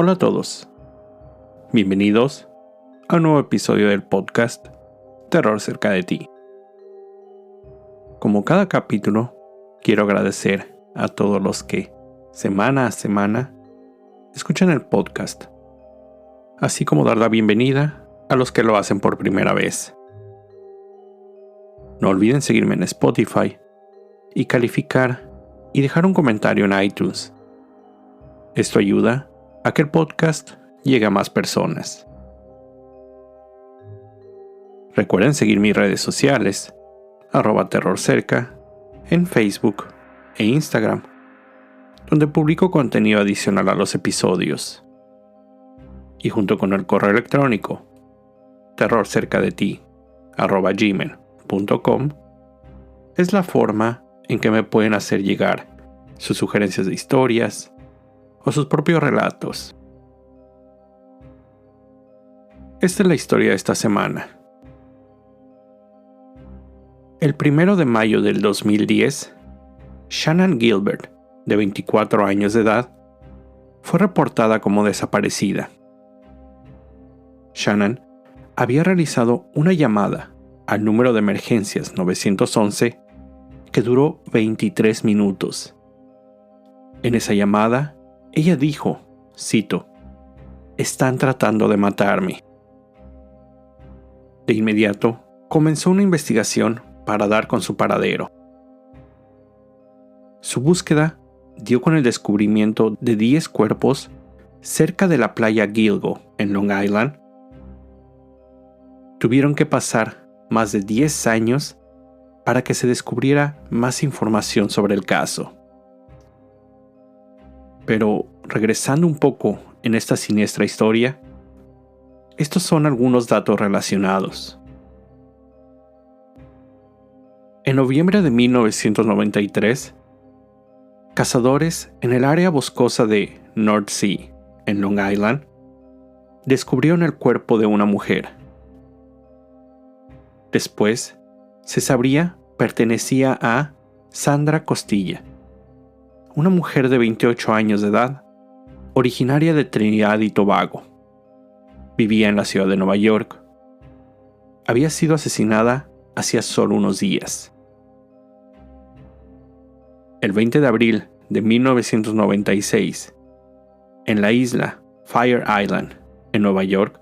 Hola a todos, bienvenidos a un nuevo episodio del podcast Terror cerca de ti. Como cada capítulo, quiero agradecer a todos los que, semana a semana, escuchan el podcast, así como dar la bienvenida a los que lo hacen por primera vez. No olviden seguirme en Spotify y calificar y dejar un comentario en iTunes. Esto ayuda a que el podcast llegue a más personas. Recuerden seguir mis redes sociales, @terrorcerca, en Facebook e Instagram, donde publico contenido adicional a los episodios. Y junto con el correo electrónico, terrorcercadeti@gmail.com, es la forma en que me pueden hacer llegar sus sugerencias de historias o sus propios relatos. Esta es la historia de esta semana. El 1 de mayo del 2010, Shannan Gilbert, de 24 años de edad, fue reportada como desaparecida. Shannan había realizado una llamada al número de emergencias 911 que duró 23 minutos. En esa llamada, ella dijo, cito, "Están tratando de matarme". De inmediato, comenzó una investigación para dar con su paradero. Su búsqueda dio con el descubrimiento de 10 cuerpos cerca de la playa Gilgo, en Long Island. Tuvieron que pasar más de 10 años para que se descubriera más información sobre el caso. Pero, regresando un poco en esta siniestra historia, estos son algunos datos relacionados. En noviembre de 1993, cazadores en el área boscosa de North Sea, en Long Island, descubrieron el cuerpo de una mujer. Después, se sabría pertenecía a Sandra Costilla, una mujer de 28 años de edad, originaria de Trinidad y Tobago. Vivía en la ciudad de Nueva York. Había sido asesinada hacía solo unos días. El 20 de abril de 1996, en la isla Fire Island, en Nueva York,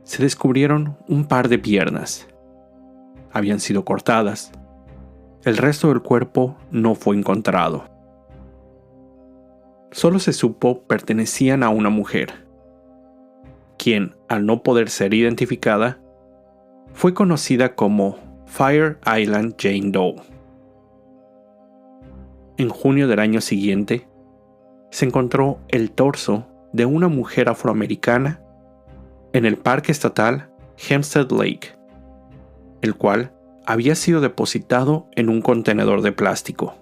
se descubrieron un par de piernas. Habían sido cortadas. El resto del cuerpo no fue encontrado. Solo se supo pertenecían a una mujer, quien, al no poder ser identificada, fue conocida como Fire Island Jane Doe. En junio del año siguiente, se encontró el torso de una mujer afroamericana en el parque estatal Hempstead Lake, el cual había sido depositado en un contenedor de plástico.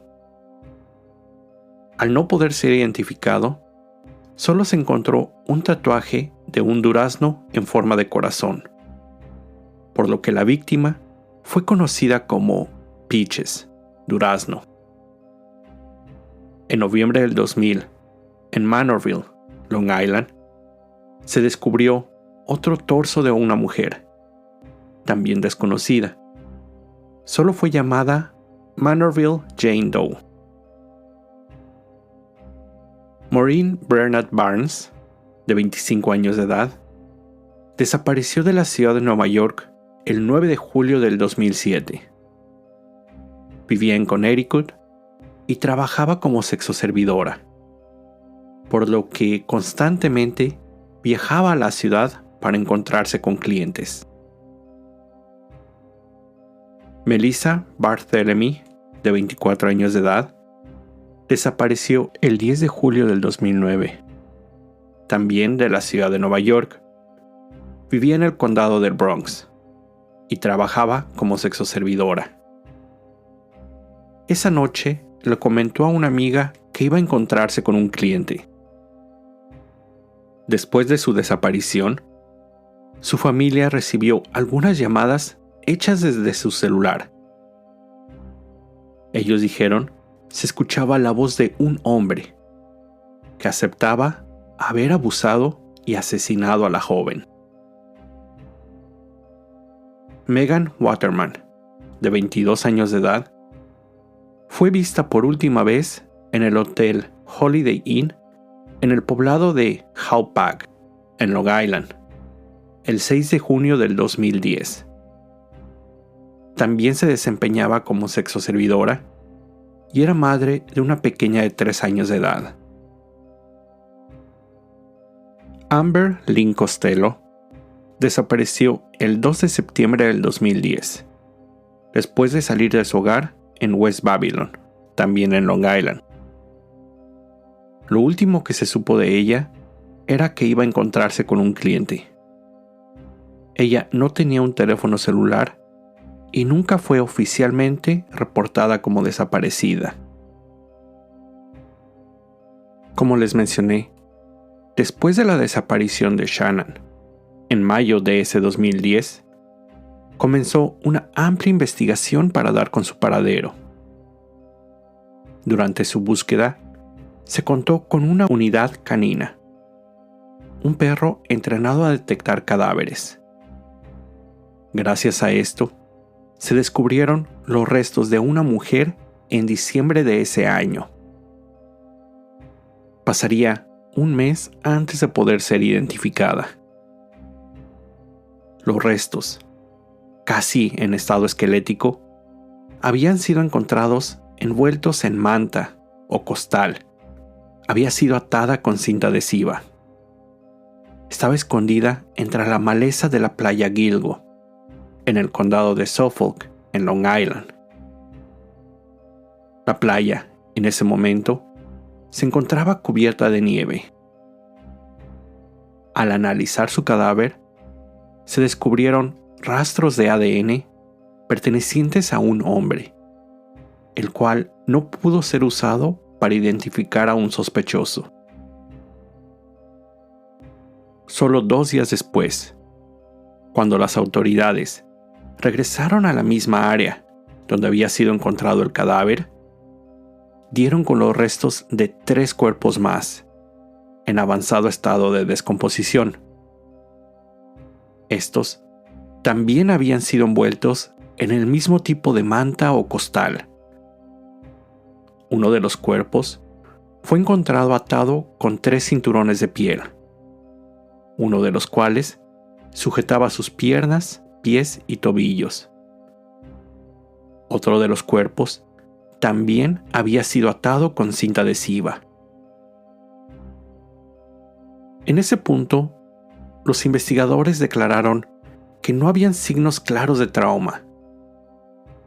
Al no poder ser identificado, solo se encontró un tatuaje de un durazno en forma de corazón, por lo que la víctima fue conocida como Peaches, durazno. En noviembre del 2000, en Manorville, Long Island, se descubrió otro torso de una mujer, también desconocida. Solo fue llamada Manorville Jane Doe. Maureen Bernard Barnes, de 25 años de edad, desapareció de la ciudad de Nueva York el 9 de julio del 2007. Vivía en Connecticut y trabajaba como sexoservidora, por lo que constantemente viajaba a la ciudad para encontrarse con clientes. Melissa Barthélemy, de 24 años de edad, desapareció el 10 de julio del 2009, también de la ciudad de Nueva York. Vivía en el condado del Bronx y trabajaba como sexoservidora. Esa noche le comentó a una amiga que iba a encontrarse con un cliente. Después de su desaparición, su familia recibió algunas llamadas hechas desde su celular. Ellos dijeron se escuchaba la voz de un hombre que aceptaba haber abusado y asesinado a la joven. Megan Waterman, de 22 años de edad, fue vista por última vez en el hotel Holiday Inn en el poblado de Hauppauge, en Long Island, el 6 de junio del 2010. También se desempeñaba como sexoservidora y era madre de una pequeña de 3 años de edad. Amber Lynn Costello desapareció el 2 de septiembre del 2010, después de salir de su hogar en West Babylon, también en Long Island. Lo último que se supo de ella era que iba a encontrarse con un cliente. Ella no tenía un teléfono celular y nunca fue oficialmente reportada como desaparecida. Como les mencioné, después de la desaparición de Shannan, en mayo de ese 2010, comenzó una amplia investigación para dar con su paradero. Durante su búsqueda, se contó con una unidad canina, un perro entrenado a detectar cadáveres. Gracias a esto, se descubrieron los restos de una mujer en diciembre de ese año. Pasaría un mes antes de poder ser identificada. Los restos, casi en estado esquelético, habían sido encontrados envueltos en manta o costal. Había sido atada con cinta adhesiva. Estaba escondida entre la maleza de la playa Gilgo, en el condado de Suffolk, en Long Island. La playa, en ese momento, se encontraba cubierta de nieve. Al analizar su cadáver, se descubrieron rastros de ADN pertenecientes a un hombre, el cual no pudo ser usado para identificar a un sospechoso. Solo 2 días después, cuando las autoridades regresaron a la misma área donde había sido encontrado el cadáver, dieron con los restos de 3 cuerpos más, en avanzado estado de descomposición. Estos también habían sido envueltos en el mismo tipo de manta o costal. Uno de los cuerpos fue encontrado atado con 3 cinturones de piel, uno de los cuales sujetaba sus piernas, pies y tobillos. Otro de los cuerpos también había sido atado con cinta adhesiva. En ese punto, los investigadores declararon que no habían signos claros de trauma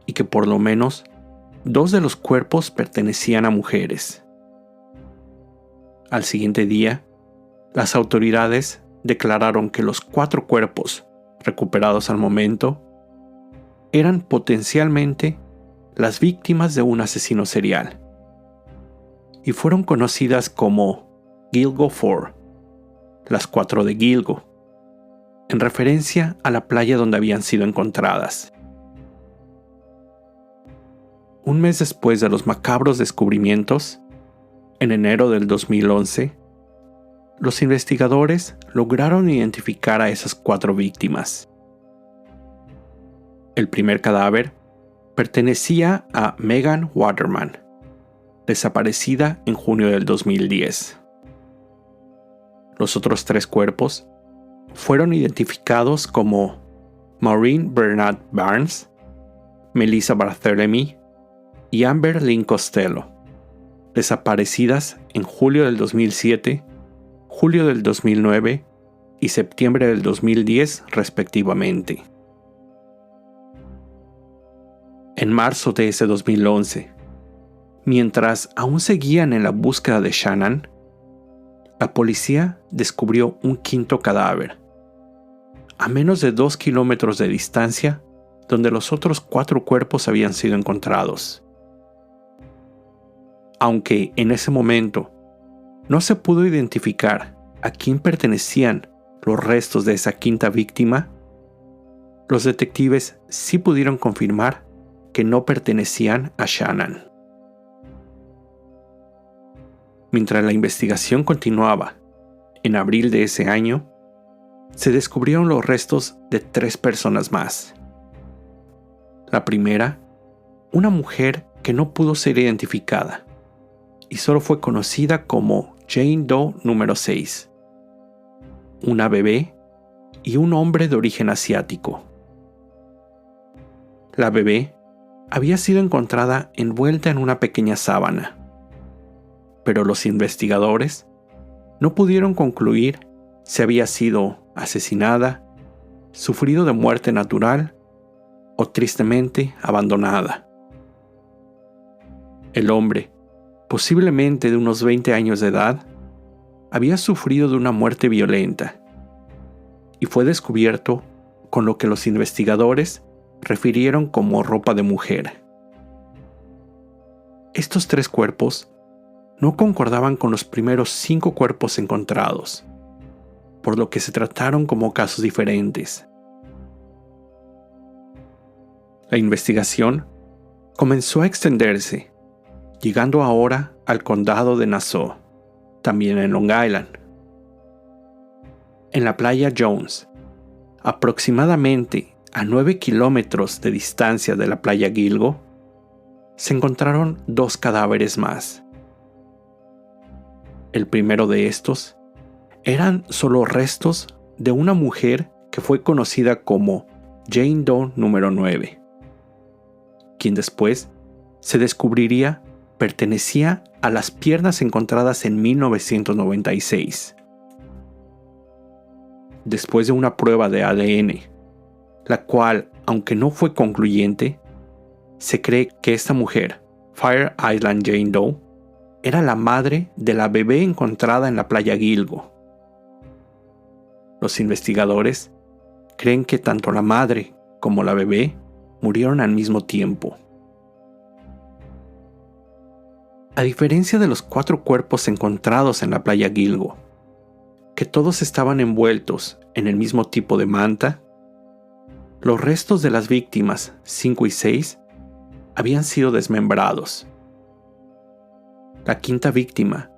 y que por lo menos 2 de los cuerpos pertenecían a mujeres. Al siguiente día, las autoridades declararon que los 4 cuerpos recuperados al momento eran potencialmente las víctimas de un asesino serial y fueron conocidas como Gilgo 4, las 4 de Gilgo, en referencia a la playa donde habían sido encontradas. Un mes después de los macabros descubrimientos, en enero del 2011, los investigadores lograron identificar a esas 4 víctimas. El primer cadáver pertenecía a Megan Waterman, desaparecida en junio del 2010. Los otros 3 cuerpos fueron identificados como Maureen Bernard Barnes, Melissa Barthelemy y Amber Lynn Costello, desaparecidas en julio del 2007, julio del 2009 y septiembre del 2010 respectivamente. En marzo de ese 2011, mientras aún seguían en la búsqueda de Shannan, la policía descubrió un 5º cadáver, a menos de 2 kilómetros de distancia donde los otros 4 cuerpos habían sido encontrados. Aunque en ese momento no se pudo identificar a quién pertenecían los restos de esa 5ª víctima, los detectives sí pudieron confirmar que no pertenecían a Shannan. Mientras la investigación continuaba En abril de ese año, se descubrieron los restos de 3 personas más. La primera, una mujer que no pudo ser identificada y solo fue conocida como Jane Doe número 6, una bebé y un hombre de origen asiático. La bebé había sido encontrada envuelta en una pequeña sábana, pero los investigadores no pudieron concluir si había sido asesinada, sufrido de muerte natural o tristemente abandonada. El hombre, posiblemente de unos 20 años de edad, había sufrido de una muerte violenta y fue descubierto con lo que los investigadores refirieron como ropa de mujer. Estos 3 cuerpos no concordaban con los primeros 5 cuerpos encontrados, por lo que se trataron como casos diferentes. La investigación comenzó a extenderse, llegando ahora al condado de Nassau, también en Long Island. En la playa Jones, aproximadamente a 9 kilómetros de distancia de la playa Gilgo, se encontraron 2 cadáveres más. El primero de estos eran solo restos de una mujer que fue conocida como Jane Doe número 9, quien después se descubriría pertenecía a las piernas encontradas en 1996. Después de una prueba de ADN, la cual, aunque no fue concluyente, se cree que esta mujer, Fire Island Jane Doe, era la madre de la bebé encontrada en la playa Gilgo. Los investigadores creen que tanto la madre como la bebé murieron al mismo tiempo. A diferencia de los 4 cuerpos encontrados en la playa Gilgo, que todos estaban envueltos en el mismo tipo de manta, los restos de las víctimas 5 y 6 habían sido desmembrados. La quinta víctima,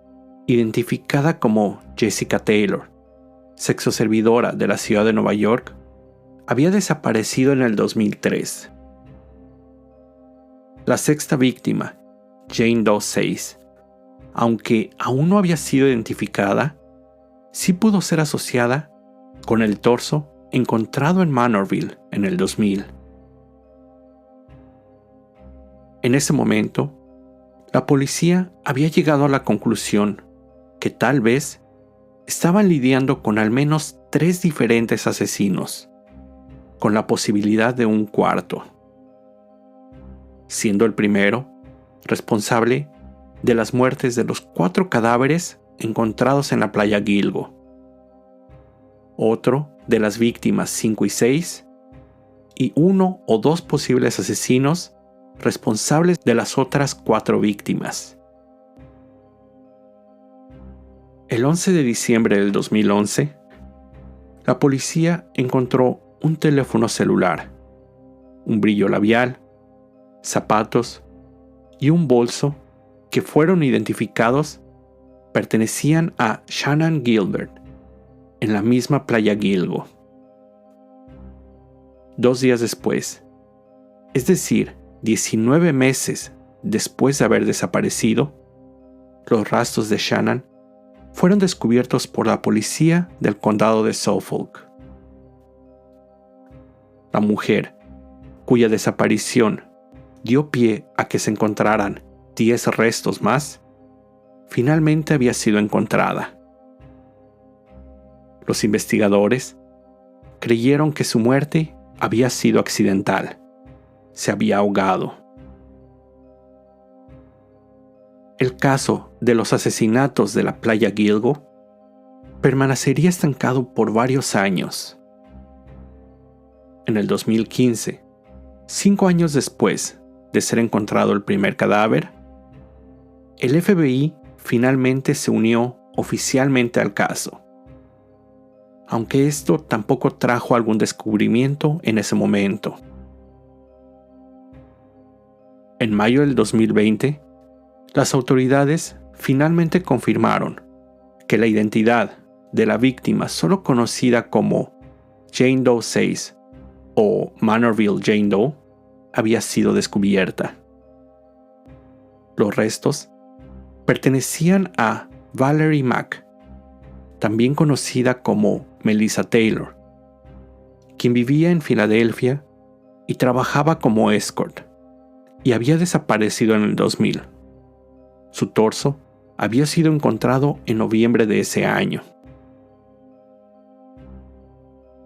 identificada como Jessica Taylor, sexoservidora de la ciudad de Nueva York, había desaparecido en el 2003. La sexta víctima, Jane Doe 6, aunque aún no había sido identificada, sí pudo ser asociada con el torso encontrado en Manorville en el 2000. En ese momento, la policía había llegado a la conclusión que tal vez estaban lidiando con al menos 3 diferentes asesinos, con la posibilidad de un cuarto, siendo el primero responsable de las muertes de los 4 cadáveres encontrados en la playa Gilgo, otro de las víctimas 5 y 6, y 1 o 2 posibles asesinos responsables de las otras 4 víctimas. El 11 de diciembre del 2011, la policía encontró un teléfono celular, un brillo labial, zapatos y un bolso que fueron identificados pertenecían a Shannan Gilbert en la misma playa Gilgo. 2 días después, es decir, 19 meses después de haber desaparecido, los rastros de Shannan fueron descubiertos por la policía del condado de Suffolk. La mujer, cuya desaparición dio pie a que se encontraran 10 restos más, finalmente había sido encontrada. Los investigadores creyeron que su muerte había sido accidental. Se había ahogado. El caso de los asesinatos de la playa Gilgo permanecería estancado por varios años. En el 2015, 5 años después de ser encontrado el primer cadáver, el FBI finalmente se unió oficialmente al caso, aunque esto tampoco trajo algún descubrimiento en ese momento. En mayo del 2020, las autoridades finalmente confirmaron que la identidad de la víctima, solo conocida como Jane Doe 6 o Manorville Jane Doe, había sido descubierta. Los restos pertenecían a Valerie Mack, también conocida como Melissa Taylor, quien vivía en Filadelfia y trabajaba como escort, y había desaparecido en el 2000. Su torso había sido encontrado en noviembre de ese año.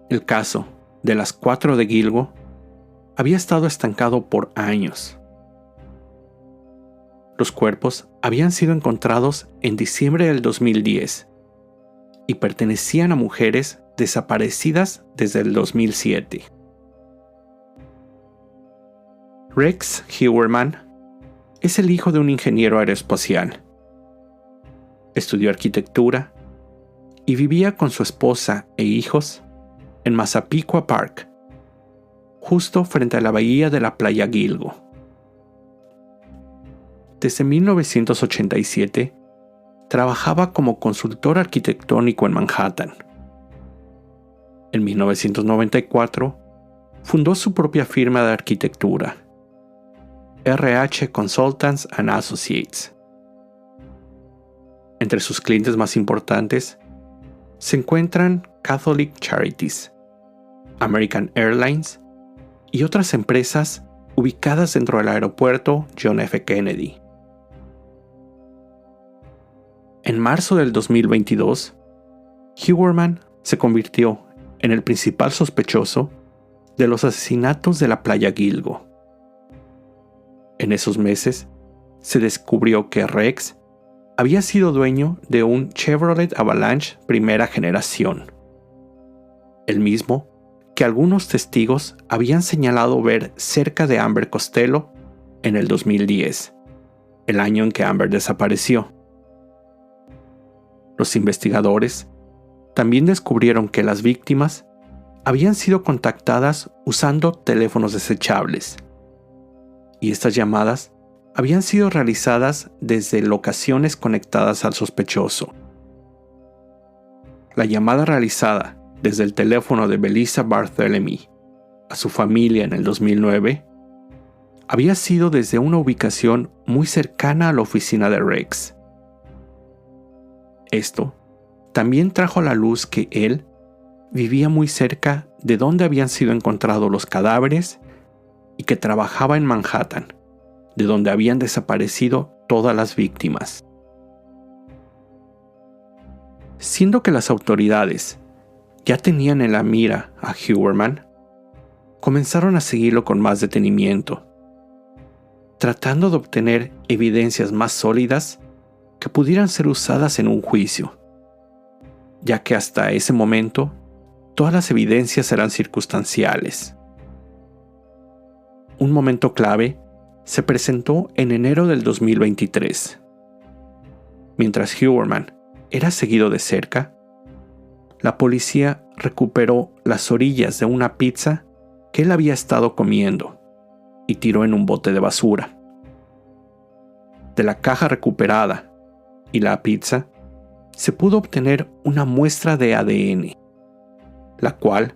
El caso de las 4 de Gilgo había estado estancado por años. Los cuerpos habían sido encontrados en diciembre del 2010 y pertenecían a mujeres desaparecidas desde el 2007. Rex Heuermann es el hijo de un ingeniero aeroespacial. Estudió arquitectura y vivía con su esposa e hijos en Massapequa Park, justo frente a la bahía de la playa Gilgo. Desde 1987, trabajaba como consultor arquitectónico en Manhattan. En 1994, fundó su propia firma de arquitectura, RH Consultants and Associates. Entre sus clientes más importantes se encuentran Catholic Charities, American Airlines y otras empresas ubicadas dentro del aeropuerto John F. Kennedy. En marzo del 2022, Heuermann se convirtió en el principal sospechoso de los asesinatos de la playa Gilgo. En esos meses, se descubrió que Rex había sido dueño de un Chevrolet Avalanche primera generación, el mismo que algunos testigos habían señalado ver cerca de Amber Costello en el 2010, el año en que Amber desapareció. Los investigadores también descubrieron que las víctimas habían sido contactadas usando teléfonos desechables, y estas llamadas habían sido realizadas desde locaciones conectadas al sospechoso. La llamada realizada desde el teléfono de Belisa Barthélemy a su familia en el 2009 había sido desde una ubicación muy cercana a la oficina de Rex. Esto también trajo a la luz que él vivía muy cerca de donde habían sido encontrados los cadáveres y que trabajaba en Manhattan, de donde habían desaparecido todas las víctimas. Siendo que las autoridades ya tenían en la mira a Heuermann, comenzaron a seguirlo con más detenimiento, tratando de obtener evidencias más sólidas que pudieran ser usadas en un juicio, ya que hasta ese momento todas las evidencias eran circunstanciales. Un momento clave se presentó en enero del 2023. Mientras Heuermann era seguido de cerca, la policía recuperó las orillas de una pizza que él había estado comiendo y tiró en un bote de basura. De la caja recuperada y la pizza, se pudo obtener una muestra de ADN, la cual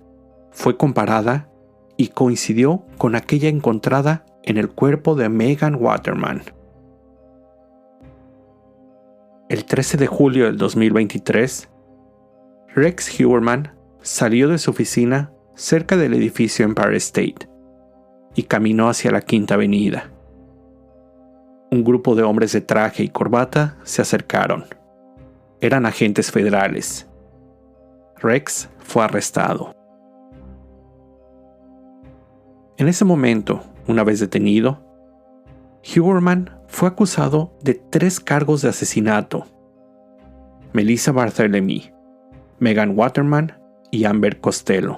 fue comparada y coincidió con aquella encontrada en el cuerpo de Megan Waterman. El 13 de julio del 2023, Rex Heuermann salió de su oficina cerca del edificio Empire State y caminó hacia la Quinta Avenida. Un grupo de hombres de traje y corbata se acercaron. Eran agentes federales. Rex fue arrestado. En ese momento, una vez detenido, Heuermann fue acusado de 3 cargos de asesinato: Melissa Barthélemy, Megan Waterman y Amber Costello.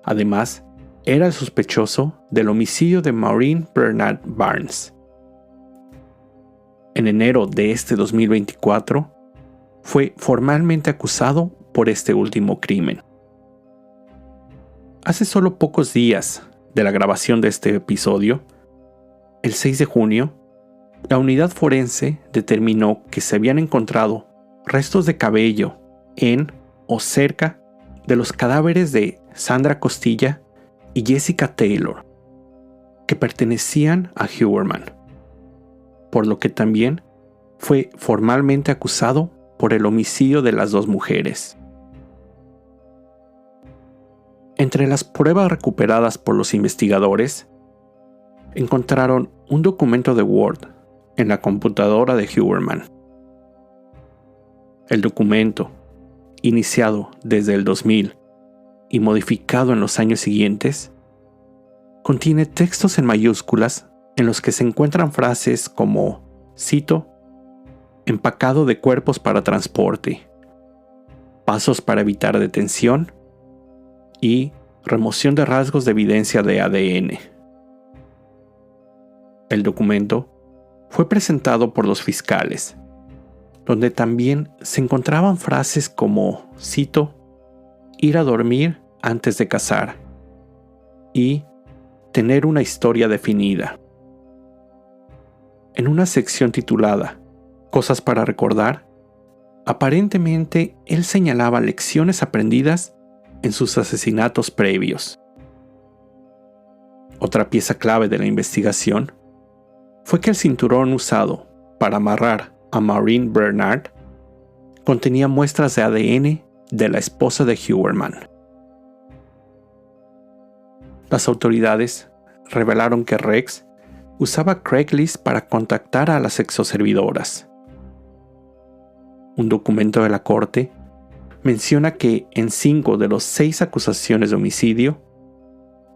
Además, era el sospechoso del homicidio de Maureen Bernard Barnes. En enero de este 2024, fue formalmente acusado por este último crimen. Hace solo pocos días de la grabación de este episodio, el 6 de junio, la unidad forense determinó que se habían encontrado restos de cabello en o cerca de los cadáveres de Sandra Costilla y Jessica Taylor, que pertenecían a Huberman, por lo que también fue formalmente acusado por el homicidio de las dos mujeres. Entre las pruebas recuperadas por los investigadores, encontraron un documento de Word en la computadora de Huberman. El documento, iniciado desde el 2000 y modificado en los años siguientes, contiene textos en mayúsculas en los que se encuentran frases como, cito, empacado de cuerpos para transporte, pasos para evitar detención y remoción de rasgos de evidencia de ADN. El documento fue presentado por los fiscales, donde también se encontraban frases como, cito, ir a dormir antes de cazar y tener una historia definida. En una sección titulada Cosas para recordar, aparentemente él señalaba lecciones aprendidas en sus asesinatos previos. Otra pieza clave de la investigación fue que el cinturón usado para amarrar a Maureen Bernard contenía muestras de ADN de la esposa de Huberman. Las autoridades revelaron que Rex usaba Craigslist para contactar a las exoservidoras. Un documento de la corte menciona que en 5 de los 6 acusaciones de homicidio,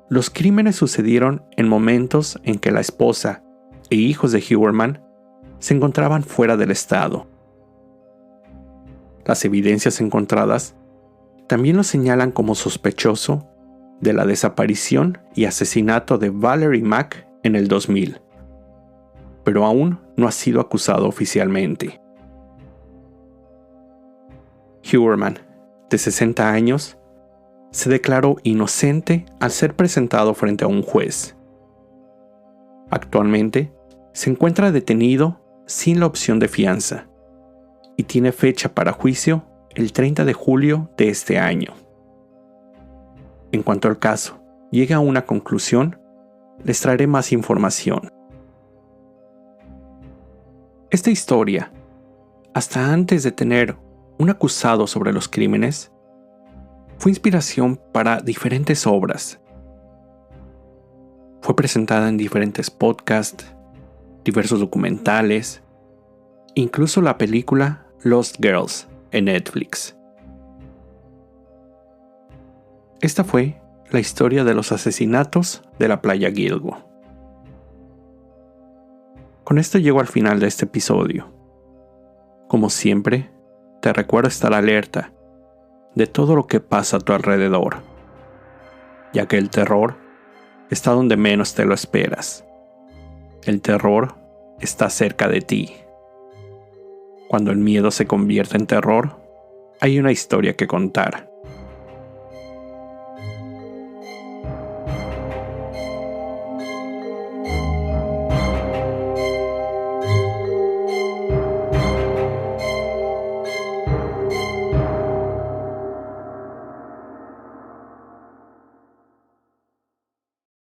los crímenes sucedieron en momentos en que la esposa e hijos de Huberman se encontraban fuera del estado. Las evidencias encontradas también lo señalan como sospechoso de la desaparición y asesinato de Valerie Mack en el 2000, pero aún no ha sido acusado oficialmente. Huberman, de 60 años, se declaró inocente al ser presentado frente a un juez. Actualmente, se encuentra detenido sin la opción de fianza y tiene fecha para juicio el 30 de julio de este año. En cuanto al caso llegue a una conclusión, les traeré más información. Esta historia, hasta antes de tener un acusado sobre los crímenes, fue inspiración para diferentes obras. Fue presentada en diferentes podcasts, diversos documentales, incluso la película Lost Girls en Netflix. Esta fue la historia de los asesinatos de la playa Gilgo. Con esto llego al final de este episodio. Como siempre, te recuerdo estar alerta de todo lo que pasa a tu alrededor, ya que el terror está donde menos te lo esperas. El terror está cerca de ti. Cuando el miedo se convierte en terror, hay una historia que contar.